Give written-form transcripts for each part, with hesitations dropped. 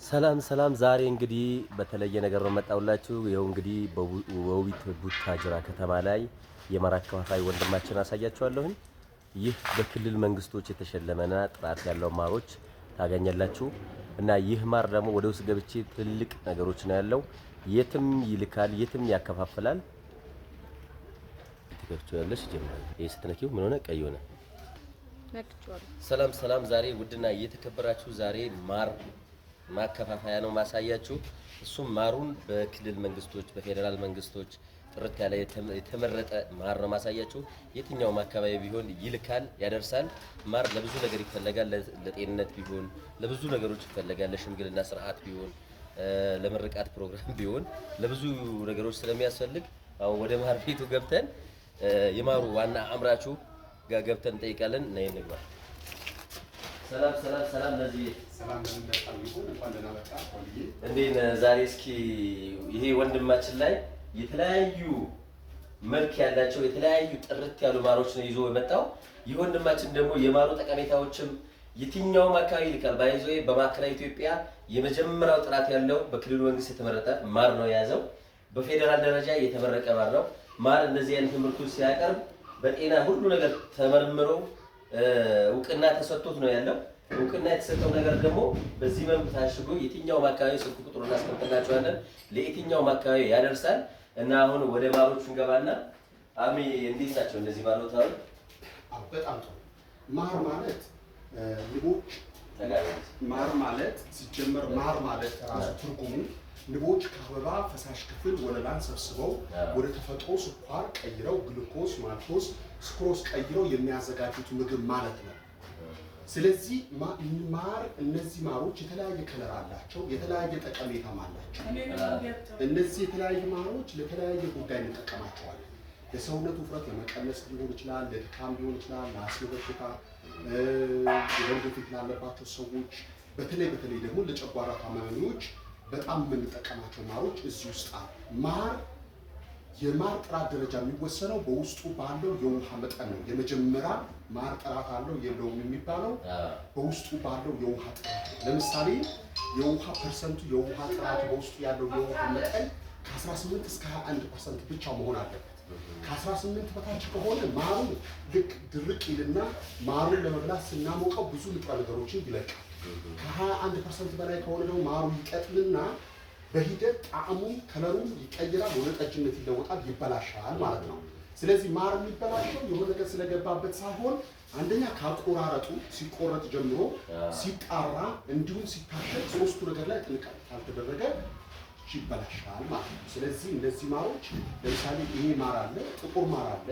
ሰላም ዛሬ እንግዲህ በተለየ ነገር ነው መጣውላችሁ። ይሄው እንግዲህ በውቢት ቡታጅራ ከተማ ላይ የማር አከፋፋይ ወንድማችን አሳያችኋለሁ። ይህ በክልል መንግስቶች የተሸለመና ጥራት ያለው ማሮች ታገኛላችሁ እና ይህ ማር ደግሞ ወደ ውስጥ ገብቼ ትልቅ ነገሮች ነው ያለው። የትም ይልካል፣ የትም ያከፋፍላል። ትከፍቺዋለሽ ጀምራ ይሄ ስትነኪው ምን ሆነ? ቀይ ሆነ። ሰላም ዛሬ ውድና እየተከበራችሁ ዛሬ ማር ማከፋፈያ ነው ማሳያችሁ። እሱም ማሩን በክልል መንግስቶች በፌደራል መንግስቶች ጥርት ያለ የተመረጠ ማር ነው ማሳያችሁ። የትኛውም አካባቢ ቢሆን ይልካል፣ ያደርሳል። ማር ለብዙ ነገር ይፈለጋል። ለጤንነት ቢሆን ለብዙ ነገሮች ይፈለጋል። ለሽምግልና ስርዓት ቢሆን ለምርቃት ፕሮግራም ቢሆን ለብዙ ነገሮች ስለሚያስፈልግ አሁን ወደ ማር ቤቱ ገብተን የማሩ ዋና አምራቹ ጋር ገብተን እንጠይቃለን። ነይ እንግባ። ሰላም ለዚህ ሰላም ለምንጣው ይሁን እንኳን ደህና መጣ ቆልዬ። እንዴት ዛሬ እስኪ ይሄ ወንድማችን ላይ የተለያዩ መልክ ያላቸው የተለያዩ ጥርት ያሉ ማሮች ነው ይዞ የመጣው። ይህ ወንድማችን ደግሞ የማሩ ጠቀሜታዎችም የትኛውም አካባቢ ይልካል። ባይዞ በማዕከላዊ ኢትዮጵያ የመጀመሪያው ጥራት ያለው በክልሉ መንግስት የተመረጠ ማር ነው የያዘው። በፌደራል ደረጃ የተመረቀ ማር ነው። ማር እንደዚህ አይነት ምርቶች ሲያቀርብ በጤና ሁሉ ነገር ተመርምሮ እውቅና ተሰጥቶት ነው ያለው። እውቅና የተሰጠው ነገር ደግሞ በዚህ መልኩ ታሽጎ የትኛውም አካባቢ ስልክ ቁጥሩን እናስቀምጥላችኋለን። ለየትኛውም አካባቢ ያደርሳል እና አሁን ወደ ማሮቹ እንገባና አሚ እንዴት ናቸው እነዚህ ማሮች? አዎ በጣም ጥሩ። ማር ማለት ንቦች ማር ማለት ሲጀመር ማር ማለት ራሱ ትርጉሙ ንቦች ከአበባ ፈሳሽ ክፍል ወለላን ሰብስበው ወደ ተፈጥሮ ስኳር ቀይረው ግሉኮስ፣ ማልቶስ፣ ስክሮስ ቀይረው የሚያዘጋጁት ምግብ ማለት ነው። ስለዚህ ማር እነዚህ ማሮች የተለያየ ከለር አላቸው፣ የተለያየ ጠቀሜታም አላቸው። እነዚህ የተለያዩ ማሮች ለተለያየ ጉዳይ እንጠቀማቸዋለን። የሰውነት ውፍረት ለመቀነስ ሊሆን ይችላል፣ ለድካም ሊሆን ይችላል፣ ለአስም በሽታ፣ የደም ግፊት ላለባቸው ሰዎች፣ በተለይ ደግሞ ለጨጓራ ታማሚዎች በጣም የምንጠቀማቸው ማሮች እዚህ ውስጥ አሉ። ማር የማር ጥራት ደረጃ የሚወሰነው በውስጡ ባለው የውሃ መጠን ነው። የመጀመሪያ ማር ጥራት አለው የለውም የሚባለው በውስጡ ባለው የውሃ ጥራት ነው። ለምሳሌ የውሃ ፐርሰንቱ የውሃ ጥራቱ በውስጡ ያለው የውሃ መጠን ከ18 እስከ 21% ብቻ መሆን አለበት። ከ18 በታች ከሆነ ማሩ ልክ ድርቅ ይልና ማሩን ለመብላት ስናሞቀው ብዙ ንጥረ ነገሮችን ይለቃል። ከ21% በላይ ከሆነ ደግሞ ማሩ ይቀጥልና በሂደት ጣዕሙ ከለሩን ይቀይራል፣ ወደ ጠጅነት ይለወጣል፣ ይበላሻል ማለት ነው። ስለዚህ ማር የሚበላሸው የሆነ ነገር ስለገባበት ሳይሆን አንደኛ ካቆራረጡ ሲቆረጥ ጀምሮ ሲጣራ እንዲሁም ሲታሸግ ሶስቱ ነገር ላይ ጥንቃቄ ካልተደረገ ይበላሻል ማለት ነው። ስለዚህ እነዚህ ማሮች ለምሳሌ ይሄ ማር አለ፣ ጥቁር ማር አለ።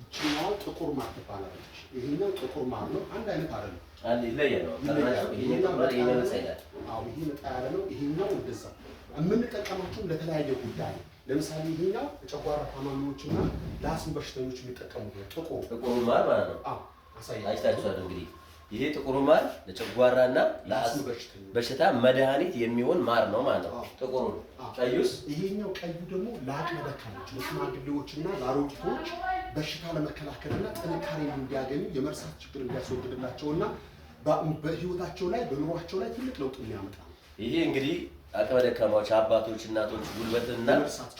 ይችኛው ጥቁር ማር ትባላለች። ይሄኛው ጥቁር ማር ነው። አንድ አይነት አይደለም። ይሄ ነጣ ያለ ነው። ይሄኛው እንደዛ የምንጠቀማቸው ለተለያየ ጉዳይ ነው። ለምሳሌ ይሄኛው ለጨጓራ ታማሚዎችና ለአስም በሽተኞች የሚጠቀሙት ነው። ጥቁሩ ማር ማለት ነው። አዎ አይታችኋል እንግዲህ ይሄ ጥቁሩ ማር ለጨጓራና ለአስም በሽታ መድኃኒት የሚሆን ማር ነው ማለት ነው። ጥቁሩ ቀዩስ? ይሄኛው ቀዩ ደግሞ ለአቅመ ደካሞች፣ ለሽማግሌዎችና ለአሮጊቶች በሽታ ለመከላከልና ጥንካሬ እንዲያገኙ የመርሳት ችግር እንዲያስወግድላቸውና በህይወታቸው ላይ በኑሯቸው ላይ ትልቅ ለውጥ የሚያመጣ ነው። ይሄ እንግዲህ አቅመ ደካማዎች አባቶች፣ እናቶች ጉልበትና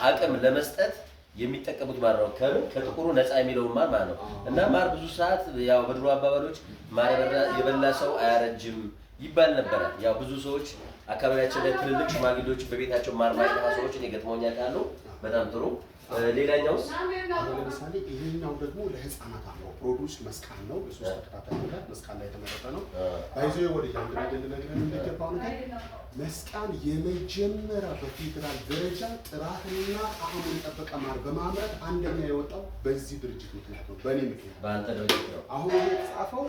አቅም ለመስጠት የሚጠቀሙት ማር ነው። ከጥቁሩ ነፃ የሚለው ማር ማለት ነው። እና ማር ብዙ ሰዓት ያው በድሮ አባባሎች ማር የበላ ሰው አያረጅም ይባል ነበረ። ያው ብዙ ሰዎች አካባቢያችን ላይ ትልልቅ ሽማግሌዎች በቤታቸው ማር ማይጠፋ ሰዎችን ይገጥሞኛል ካሉ በጣም ጥሩ። ሌላኛውስ? ለምሳሌ ይሄኛው ደግሞ ለህፃናት አለው ፕሮዱስ መስቃን ነው። በሶስት ተከታታይ ወራት መስቃን ላይ የተመረጠ ነው። ባይዞ ወደ አንድ ነገር ልነግርህ የሚገባው ነገር መስቃን የመጀመሪያ በፌደራል ደረጃ ጥራትና ጣዕሙን የጠበቀ ማር በማምረት አንደኛ የወጣው በዚህ ድርጅት ምክንያት ነው፣ በእኔ ምክንያት። በአንተ ድርጅት ነው። አሁን የተጻፈው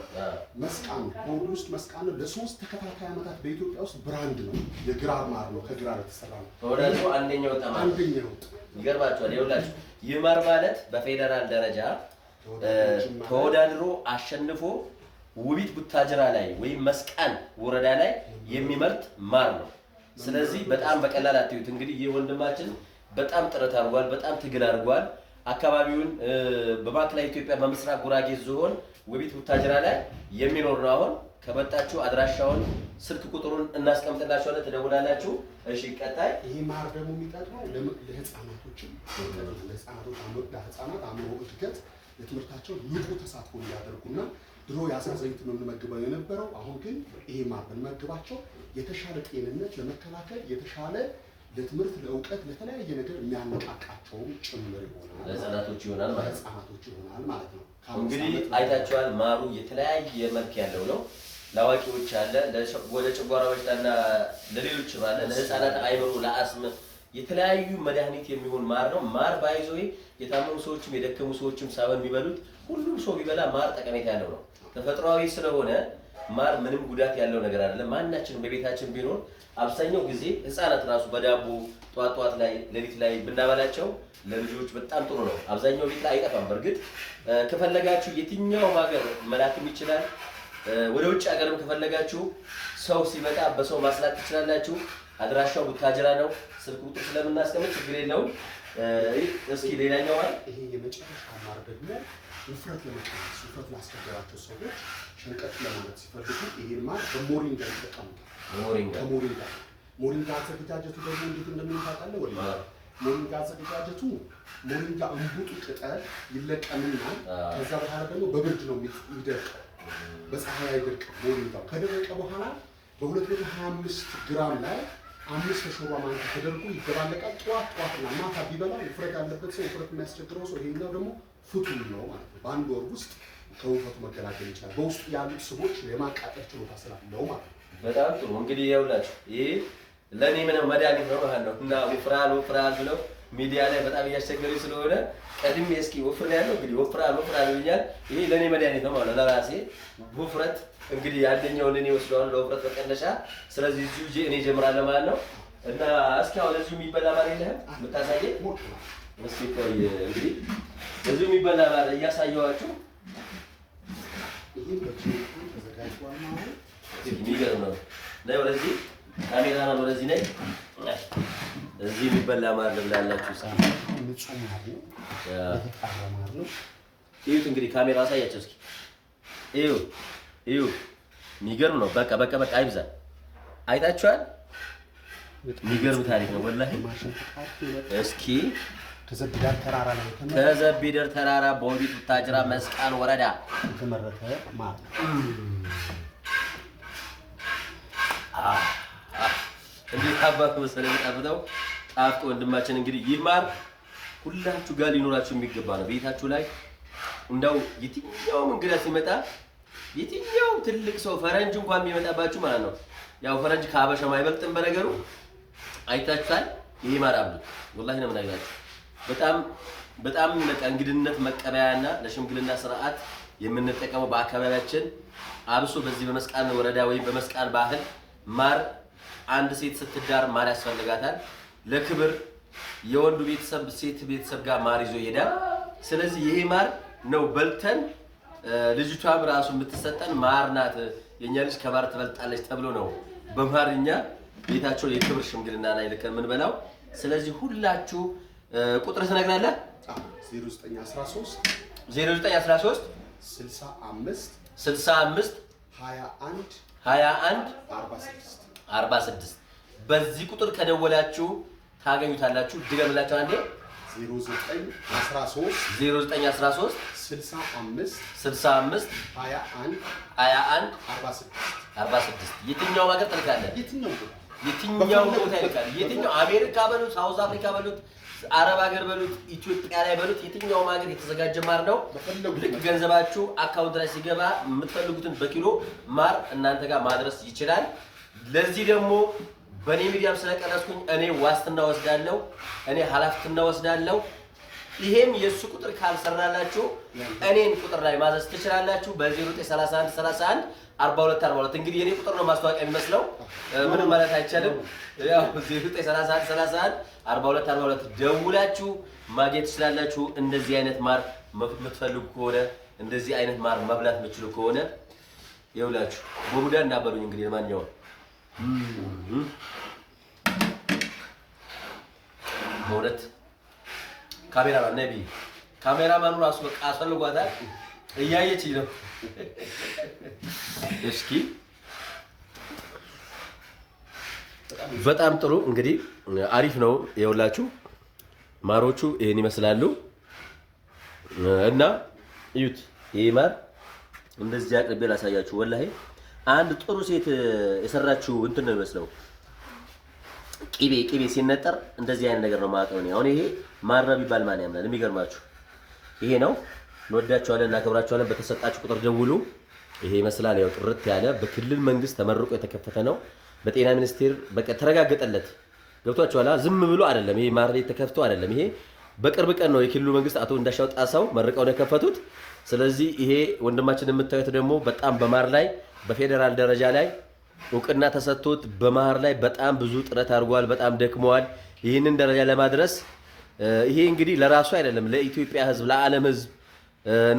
መስቃን ፕሮዱስ መስቃን ነው። ለሶስት ተከታታይ ዓመታት በኢትዮጵያ ውስጥ ብራንድ ነው። የግራር ማር ነው፣ ከግራር የተሰራ ነው። ተወዳድሮ አንደኛ ወጣ ማለት አንደኛ ወጣ። ይገርማችኋል። ይኸውላችሁ ይህ ማር ማለት በፌደራል ደረጃ ተወዳድሮ አሸንፎ ውቢት ቡታጅራ ላይ ወይም መስቃን ወረዳ ላይ የሚመርት ማር ነው። ስለዚህ በጣም በቀላል አትዩት። እንግዲህ ይህ ወንድማችን በጣም ጥረት አድርጓል፣ በጣም ትግል አድርጓል። አካባቢውን በማዕከላዊ ኢትዮጵያ በምስራቅ ጉራጌ ዞን ውቢት ቡታጅራ ላይ የሚኖር ነው። አሁን ከመጣችሁ አድራሻውን ስልክ ቁጥሩን እናስቀምጥላችኋለን፣ ትደውላላችሁ። እሺ ቀጣይ ይሄ ማር ደግሞ የሚጠቅመው ለህፃናቶችም ለህፃናት አእምሮ እድገት ለትምህርታቸው ንቁ ተሳትፎ እንዲያደርጉና ድሮ የአሳ ዘይት ነው የምንመግበው የነበረው። አሁን ግን ይሄ ማር ብንመግባቸው የተሻለ ጤንነት ለመከላከል የተሻለ ለትምህርት ለእውቀት ለተለያየ ነገር የሚያነቃቃቸውም ጭምር ይሆናል። ለህፃናቶች ይሆናል ማለት ነው። እንግዲህ አይታችኋል። ማሩ የተለያየ መልክ ያለው ነው። ለአዋቂዎች አለ፣ ወደ ጨጓራ በሽታና ለሌሎች አለ፣ ለህፃናት አይምሮ፣ ለአስም የተለያዩ መድኃኒት የሚሆን ማር ነው። ማር ባይዞ የታመሙ ሰዎችም የደከሙ ሰዎችም ሳይሆን የሚበሉት ሁሉም ሰው ቢበላ ማር ጠቀሜታ ያለው ነው። ተፈጥሯዊ ስለሆነ ማር ምንም ጉዳት ያለው ነገር አይደለም። ማናችንም በቤታችን ቢኖር አብዛኛው ጊዜ ህፃናት ራሱ በዳቦ ጧት ላይ ሌሊት ላይ ብናበላቸው ለልጆች በጣም ጥሩ ነው። አብዛኛው ቤት ላይ አይጠፋም። በእርግጥ ከፈለጋችሁ የትኛውም ሀገር መላክም ይችላል። ወደ ውጭ ሀገርም ከፈለጋችሁ ሰው ሲመጣ በሰው ማስላክ ትችላላችሁ። አድራሻው ቡታጅራ ነው። ስልክ ቁጥር ስለምናስቀምጥ ችግር የለውም። እስኪ ሌላኛው ማለት ይሄ የመጨረሻ ማር ደግሞ ውፍረት ለመቀነስ ውፍረት ላስቸገራቸው ሰዎች ሸንቀጥ ለማለት ሲፈልጉ ይሄን ማር በሞሪንጋ ይጠቀሙታል። ሞሪንጋ አዘገጃጀቱ ደግሞ እንዴት እንደምንታውቃለን ወይ? ሞሪንጋ አዘገጃጀቱ ሞሪንጋ እንቡጡ ቅጠል ይለቀምና ከዛ በኋላ ደግሞ በብርድ ነው የሚደርቀው። በፀሐይ አይደርቅም። ሞሪንጋው ከደረቀ በኋላ በ225 ግራም ላይ 5 የሾርባ ማንኪያ ተደርጎ ይደባለቃል። ጠዋትና ማታ ቢበላ ውፍረት ያለበት ሰው ውፍረት የሚያስቸግረው ሰው ይሄኛው ደግሞ ፍቱን ነው ማለት ነው። በአንድ ወር ውስጥ ከውፍረቱ መገላገል ይችላል። በውስጡ ያሉት ስቦች የማቃጠል ችሎታ ስላለው ማለት ነው። በጣም ጥሩ። እንግዲህ ይኸውላችሁ ይሄ ለኔ ምንም መድኃኒት ነው ማለት ነው። እና ወፍራል ብለው ሚዲያ ላይ በጣም እያስቸገሩኝ ስለሆነ ቀድሜ እስኪ ወፍር ያለው እንግዲህ ወፍራል ይሉኛል። ይሄ ለኔ መድኃኒት ነው ማለት ለራሴ ውፍረት እንግዲህ አንደኛውን እኔ ወስደዋለሁ ለውፍረት መቀነሻ። ስለዚህ እዚሁ እኔ ጀምራለሁ ማለት ነው። እና እስኪ አሁን እዚሁ የሚበላ ማር የለህም የምታሳየኝ? እስኪ ቆይ እንግዲህ እዚሁ የሚበላ ማር እያሳየኋችሁ የሚገርም ነው። ነይ ወደዚህ ካሜራ ነው፣ ወደዚህ ነይ። እዚህ የሚበላ ማር ልብላላችሁ። እዩት እንግዲህ ካሜራ አሳያቸው እስኪ። እዩ የሚገርም ነው። በቃ አይብዛ። አይታችኋል? የሚገርም ታሪክ ነው ወላሂ። እስኪ ከዘቢደር ተራራ በወዲት ቡታጅራ መስቃን ወረዳ የተመረተ ማር ነው። እንዴት አባቱ መሰለኝ የሚጣፍጠው ጣፍጦ ወንድማችን። እንግዲህ ይህ ማር ሁላችሁ ጋር ሊኖራችሁ የሚገባ ነው። ቤታችሁ ላይ እንደው የትኛውም እንግዳ ሲመጣ የትኛውም ትልቅ ሰው ፈረንጅ እንኳን የሚመጣባችሁ ማለት ነው። ያው ፈረንጅ ከሀበሻም አይበልጥም በነገሩ አይታችኋል። ይሄ ማር አብሉት ወላሂ ነው የምናገራችሁ። በጣም በቃ እንግድነት መቀበያና ለሽምግልና ስርዓት የምንጠቀመው በአካባቢያችን አብሶ በዚህ በመስቃን ወረዳ ወይም በመስቃን ባህል ማር አንድ ሴት ስትዳር ማር ያስፈልጋታል። ለክብር የወንዱ ቤተሰብ ሴት ቤተሰብ ጋር ማር ይዞ ይሄዳል። ስለዚህ ይሄ ማር ነው በልተን ልጅቷም ራሱ የምትሰጠን ማር ናት፣ የኛ ልጅ ከማር ትበልጣለች ተብሎ ነው በማርኛ ቤታቸው የክብር ሽምግልና ላይ ልከን የምንበላው። ስለዚህ ሁላችሁ ቁጥር ትነግራለህ? 0913 65 21 46 በዚህ ቁጥር ከደወላችሁ ታገኙታላችሁ። ድገምላችሁ አንዴ 0913 65 21 46 የትኛው ሀገር ትልካለህ? የትኛው ቦታ ይልካል? የትኛው አሜሪካ በሉት፣ ሳውዝ አፍሪካ በሉት፣ አረብ ሀገር በሉት፣ ኢትዮጵያ ላይ በሉት፣ የትኛውም ሀገር የተዘጋጀ ማር ነው። ልክ ገንዘባችሁ አካውንት ላይ ሲገባ የምትፈልጉትን በኪሎ ማር እናንተ ጋር ማድረስ ይችላል። ለዚህ ደግሞ በእኔ ሚዲያም ስለቀረስኩኝ እኔ ዋስትና ወስዳለሁ፣ እኔ ኃላፊነት ወስዳለሁ። ይሄም የሱ ቁጥር ካልሰራላችሁ እኔን ቁጥር ላይ ማዘዝ ትችላላችሁ በ0931 42 እንግዲህ የኔ ቁጥር ነው ማስታወቂያ የሚመስለው፣ ምንም ማለት አይቻልም። ያው 0931 42 ደውላችሁ ማግኘት ትችላላችሁ። እንደዚህ አይነት ማር የምትፈልጉ ከሆነ እንደዚህ አይነት ማር መብላት የምትችሉ ከሆነ ይኸውላችሁ በቡዳ እንዳበሉኝ እንግዲህ ለማንኛውም በእውነት ካሜራማን ነቢ ካሜራማኑ ራሱ በቃ አስፈልጓታል፣ እያየችኝ ነው። እስኪ በጣም ጥሩ እንግዲህ አሪፍ ነው። የውላችሁ ማሮቹ ይሄን ይመስላሉ እና እዩት። ይሄ ማር እንደዚህ አቅርቤ ላሳያችሁ። ወላሂ አንድ ጥሩ ሴት የሰራችው እንትን ነው የሚመስለው። ቂቤ ሲነጠር እንደዚህ አይነት ነገር ነው ማቀው ነው። አሁን ይሄ ማር ነው ቢባል ማን ያምናል? የሚገርማችሁ ይሄ ነው። እንወዳችኋለን፣ እናከብራችኋለን። በተሰጣችሁ ቁጥር ደውሉ። ይሄ ይመስላል። ያው ጥርት ያለ በክልል መንግስት ተመርቆ የተከፈተ ነው። በጤና ሚኒስቴር በቃ ተረጋገጠለት። ገብቷችኋል? ዝም ብሎ አይደለም። ይሄ ማር ቤት ተከፍቶ አይደለም። ይሄ በቅርብ ቀን ነው የክልሉ መንግስት አቶ እንዳሻው ጣሰው መርቀው ነው የከፈቱት። ስለዚህ ይሄ ወንድማችን የምታዩት ደግሞ በጣም በማር ላይ በፌዴራል ደረጃ ላይ እውቅና ተሰጥቶት በማር ላይ በጣም ብዙ ጥረት አድርጓል። በጣም ደክመዋል ይህንን ደረጃ ለማድረስ። ይሄ እንግዲህ ለራሱ አይደለም ለኢትዮጵያ ህዝብ፣ ለዓለም ህዝብ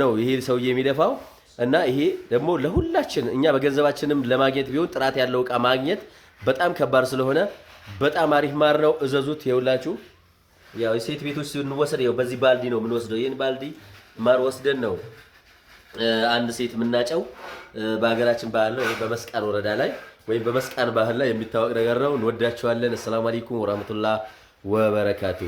ነው ይሄ ሰውዬ የሚደፋው እና ይሄ ደግሞ ለሁላችን እኛ በገንዘባችንም ለማግኘት ቢሆን ጥራት ያለው እቃ ማግኘት በጣም ከባድ ስለሆነ በጣም አሪፍ ማር ነው። እዘዙት። ይኸውላችሁ ያው የሴት ቤቶች ስንወስድ ያው በዚህ ባልዲ ነው የምንወስደው። ይሄን ባልዲ ማር ወስደን ነው አንድ ሴት የምናጨው። በሀገራችን ባህል ነው። በመስቃን ወረዳ ላይ ወይም በመስቃን ባህል ላይ የሚታወቅ ነገር ነው። እንወዳችኋለን። አሰላሙ አለይኩም ወራህመቱላህ ወበረካቱ።